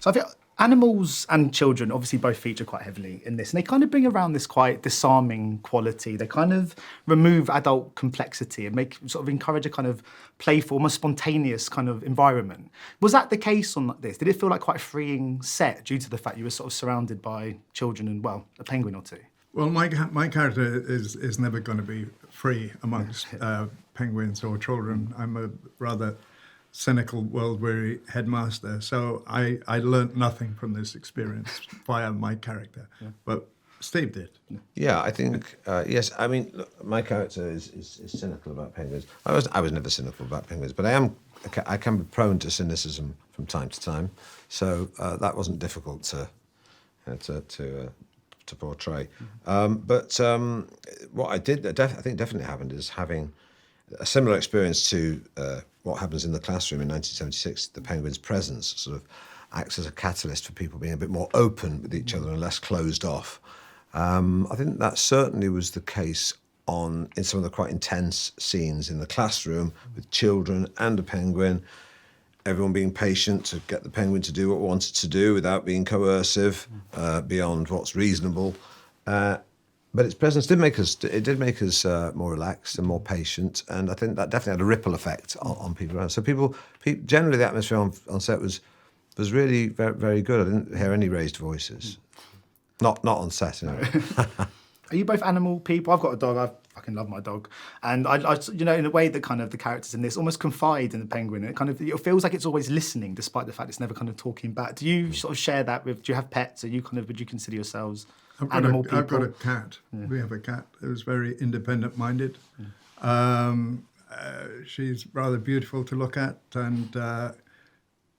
So I think animals and children obviously both feature quite heavily in this, and they kind of bring around this quite disarming quality. They kind of remove adult complexity and encourage a kind of playful, almost spontaneous kind of environment. Was that the case on this? Did it feel like quite a freeing set due to the fact you were sort of surrounded by children and, well, a penguin or two? Well, my character is never going to be free amongst penguins or children. I'm a rather cynical, world-weary headmaster, so I learnt nothing from this experience via my character, but Steve did. Yeah, I think, yes, I mean, look, my character is cynical about penguins. I was never cynical about penguins, but I can be prone to cynicism from time to time, so that wasn't difficult to portray. But what I think definitely happened is having a similar experience to what happens in the classroom in 1976. The penguin's presence sort of acts as a catalyst for people being a bit more open with each other and less closed off. I think that certainly was the case in some of the quite intense scenes in the classroom with children and a penguin, everyone being patient to get the penguin to do what it wanted to do without being coercive beyond what's reasonable. But its presence did make us more relaxed and more patient, and I think that definitely had a ripple effect on people around. So people generally the atmosphere on set was really very, very good. I didn't hear any raised voices, not on set anyway. Are you both animal people? I've got a dog. I fucking love my dog, and I in a way that kind of the characters in this almost confide in the penguin. It feels like it's always listening, despite the fact it's never kind of talking back. Do you sort of share that with? Do you have pets? Would you consider yourselves animal people? I've got a cat. Yeah. We have a cat who's very independent-minded. She's rather beautiful to look at, and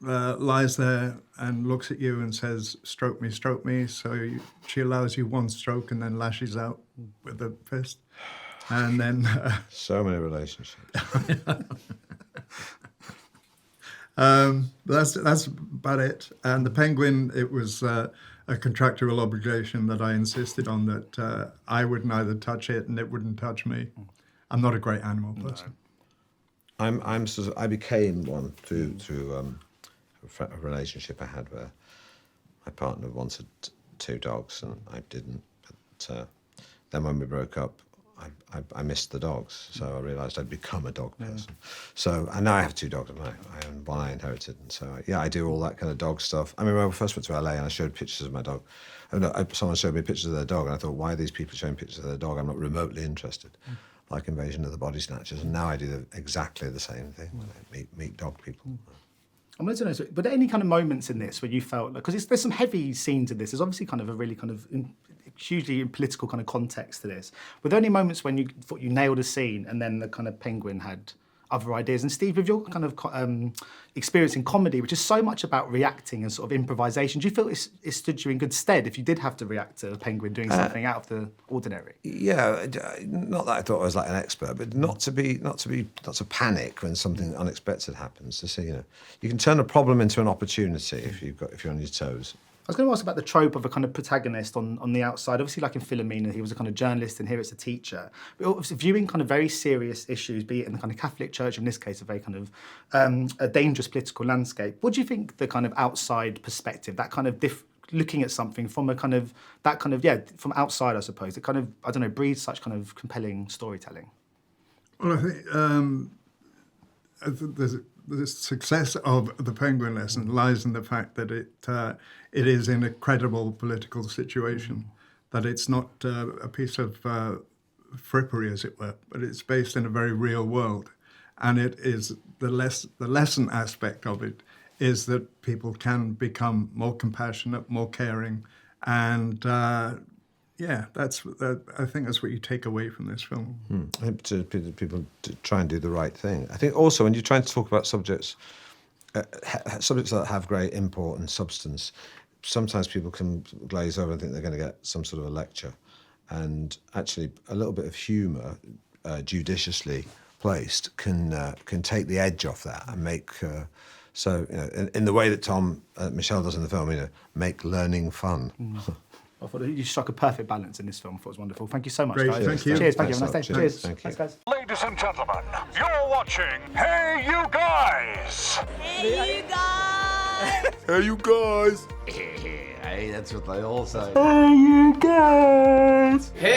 lies there and looks at you and says, stroke me. So she allows you one stroke and then lashes out with a fist. And then... so many relationships. That's about it. And the penguin, it was a contractual obligation that I insisted on, that I would neither touch it and it wouldn't touch me. I'm not a great animal person. No. I became one through a relationship I had where my partner wanted 2 dogs and I didn't. But then when we broke up, I missed the dogs, so I realised I'd become a dog person. So, and now I have 2 dogs of my own, one I inherited, and so I do all that kind of dog stuff. I mean, when I first went to LA and I showed pictures of my dog, someone showed me pictures of their dog, and I thought, why are these people showing pictures of their dog? I'm not remotely interested. Like Invasion of the Body Snatchers, and now I do exactly the same thing when I meet dog people. I wanted to know, were there any kind of moments in this where you felt, because there's some heavy scenes in this, there's obviously kind of a really kind of hugely political kind of context to this. Were there any moments when you thought you nailed a scene and then the kind of penguin had other ideas? And Steve, with your kind of experience in comedy, which is so much about reacting and sort of improvisation, do you feel it stood you in good stead if you did have to react to a penguin doing something out of the ordinary? Yeah, not that I thought I was like an expert, but not to panic when something unexpected happens. To say, you can turn a problem into an opportunity if you're on your toes. I was going to ask about the trope of a kind of protagonist on the outside. Obviously, like in Philomena, he was a kind of journalist, and here it's a teacher. But obviously, viewing kind of very serious issues, be it in the kind of Catholic Church, in this case, a very kind of a dangerous political landscape. What do you think the kind of outside perspective, that kind of looking at something from a kind of from outside, I suppose, it kind of breeds such kind of compelling storytelling? Well, I think the success of the Penguin lesson lies in the fact that it is in a credible political situation, that it's not a piece of frippery, as it were, but it's based in a very real world. And it is the lesson aspect of it is that people can become more compassionate, more caring, and I think that's what you take away from this film. I think people try and do the right thing. I think also when you're trying to talk about subjects that have great import and substance, sometimes people can glaze over and think they're going to get some sort of a lecture. And actually, a little bit of humour, judiciously placed, can take the edge off that and make... in the way that Michelle does in the film, make learning fun. I thought you struck a perfect balance in this film. I thought it was wonderful. Thank you so much, Great, guys. thank you. Cheers, thank you. Have a nice day. Cheers. Thank you. Thanks, guys. Ladies and gentlemen, you're watching Hey You Guys! Hey, you guys! Hey, you guys. Hey, that's what they all say. Hey, you guys. Hey,